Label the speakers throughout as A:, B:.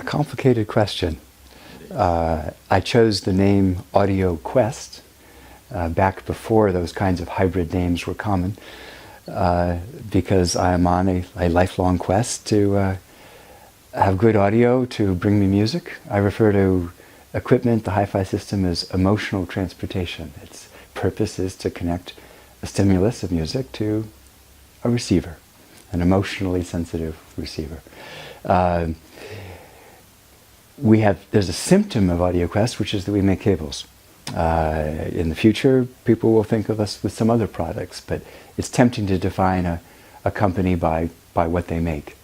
A: A complicated question. I chose the name AudioQuest back before those kinds of hybrid names were common because I am on a lifelong quest to have good audio to bring me music. I refer to equipment, the hi-fi system, as emotional transportation. Its purpose is to connect a stimulus of music to a receiver, an emotionally sensitive receiver. There's a symptom of AudioQuest, which is that we make cables. In the future, people will think of us with some other products, but it's tempting to define a company by what they make.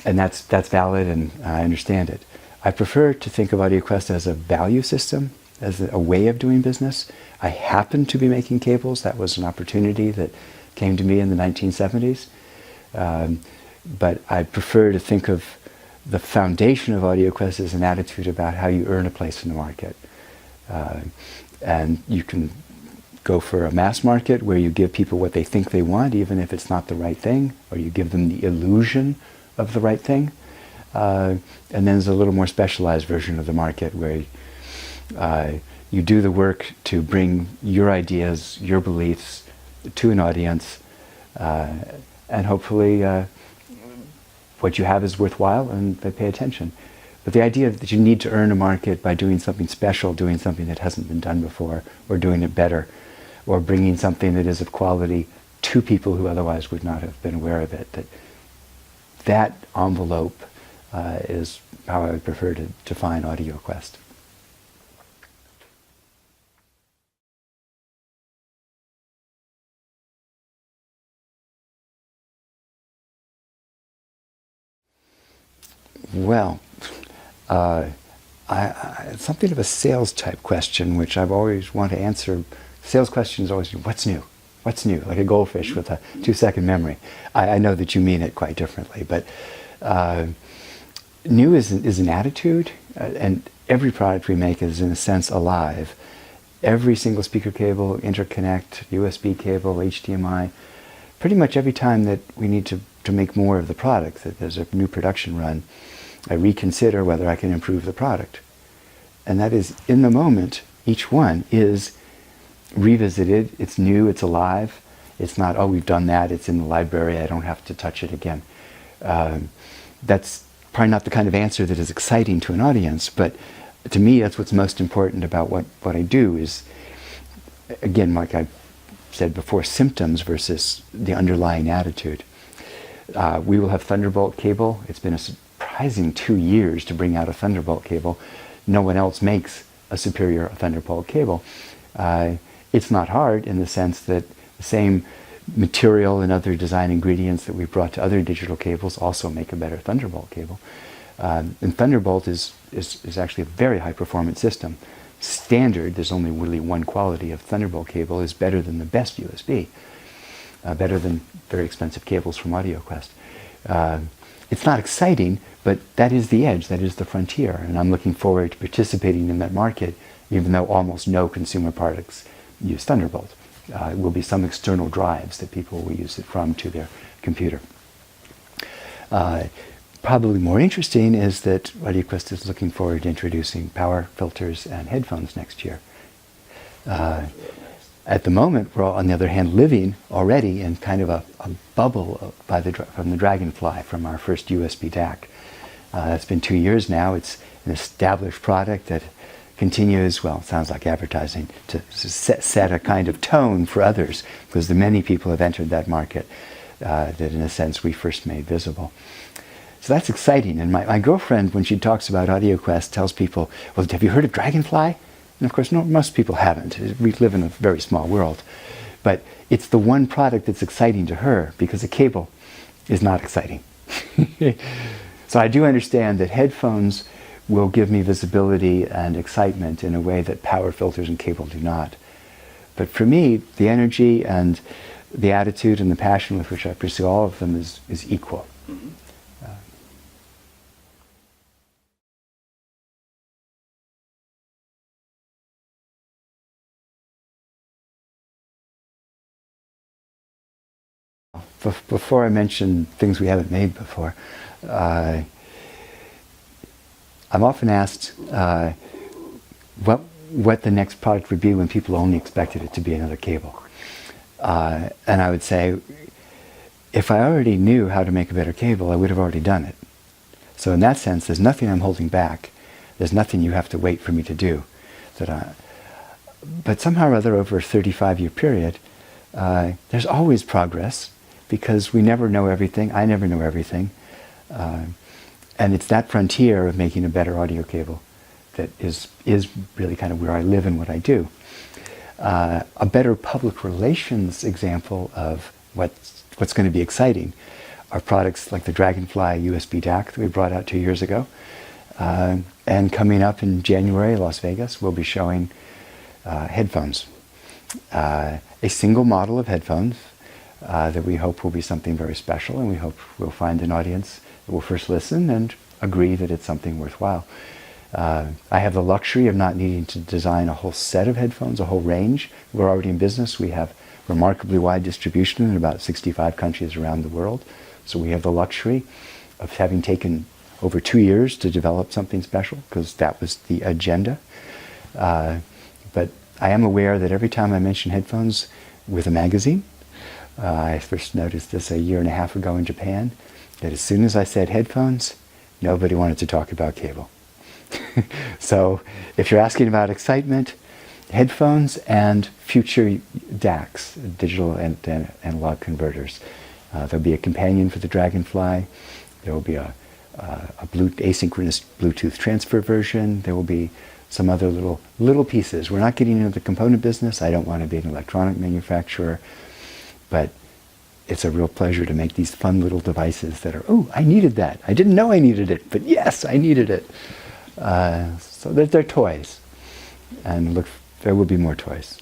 A: And that's valid, and I understand it. I prefer to think of AudioQuest as a value system, as a way of doing business. I happen to be making cables. That was an opportunity that came to me in the 1970s. But I prefer to think of the foundation of AudioQuest as an attitude about how you earn a place in the market. And you can go for a mass market where you give people what they think they want, even if it's not the right thing, or you give them the illusion of the right thing. And then there's a little more specialized version of the market where you do the work to bring your ideas, your beliefs to an audience, and hopefully what you have is worthwhile and they pay attention. But the idea that you need to earn a market by doing something special, doing something that hasn't been done before, or doing it better, or bringing something that is of quality to people who otherwise would not have been aware of it, that envelope is how I would prefer to define AudioQuest. Well, it's something of a sales type question, which I've always wanted to answer. Sales question is always, what's new? What's new? Like a goldfish with a 2-second memory. I know that you mean it quite differently, but new is an attitude, and every product we make is in a sense alive. Every single speaker cable, interconnect, USB cable, HDMI, pretty much every time that we need to make more of the product, that there's a new production run, I reconsider whether I can improve the product. And that is, in the moment, each one is revisited, it's new, it's alive. It's not, oh, we've done that, it's in the library, I don't have to touch it again. That's probably not the kind of answer that is exciting to an audience, but to me that's what's most important about what I do is, again, like I said before, symptoms versus the underlying attitude. We will have Thunderbolt cable. It's been a surprising 2 years to bring out a Thunderbolt cable. No one else makes a superior Thunderbolt cable. It's not hard in the sense that the same material and other design ingredients that we've brought to other digital cables also make a better Thunderbolt cable. And Thunderbolt is actually a very high performance system. Standard, there's only really one quality of Thunderbolt cable, is better than the best USB. Better than very expensive cables from AudioQuest. It's not exciting, but that is the edge, that is the frontier, and I'm looking forward to participating in that market, even though almost no consumer products use Thunderbolt. It will be some external drives that people will use it from to their computer. Probably more interesting is that AudioQuest is looking forward to introducing power filters and headphones next year. At the moment, we're, on the other hand, living already in kind of a bubble from the Dragonfly, from our first USB DAC. It's been 2 years now. It's an established product that continues, well, it sounds like advertising, to set a kind of tone for others, because the many people have entered that market that, in a sense, we first made visible. So that's exciting. And my girlfriend, when she talks about AudioQuest, tells people, well, have you heard of Dragonfly? And of course, most people haven't. We live in a very small world. But it's the one product that's exciting to her, because a cable is not exciting. So I do understand that headphones will give me visibility and excitement in a way that power filters and cable do not. But for me, the energy and the attitude and the passion with which I pursue all of them is equal. Mm-hmm. Before I mention things we haven't made before, I'm often asked what the next product would be when people only expected it to be another cable. And I would say, if I already knew how to make a better cable, I would have already done it. So in that sense, there's nothing I'm holding back. There's nothing you have to wait for me to do. But somehow or other, over a 35-year period, there's always progress, because we never know everything. I never know everything. And it's that frontier of making a better audio cable that is really kind of where I live and what I do. A better public relations example of what's going to be exciting are products like the Dragonfly USB DAC that we brought out 2 years ago. And coming up in January, Las Vegas, we'll be showing headphones. A single model of headphones that we hope will be something very special, and we hope we'll find an audience that will first listen and agree that it's something worthwhile. I have the luxury of not needing to design a whole set of headphones, a whole range. We're already in business. We have remarkably wide distribution in about 65 countries around the world. So we have the luxury of having taken over 2 years to develop something special, because that was the agenda. But I am aware that every time I mention headphones with a magazine, I first noticed this a year and a half ago in Japan, that as soon as I said headphones, nobody wanted to talk about cable. So if you're asking about excitement, headphones and future DACs, digital and analog converters. There'll be a companion for the Dragonfly. There will be a asynchronous Bluetooth transfer version. There will be some other little pieces. We're not getting into the component business. I don't want to be an electronic manufacturer, but it's a real pleasure to make these fun little devices that are, oh, I needed that. I didn't know I needed it, but yes, I needed it. So they're toys. And look, there will be more toys.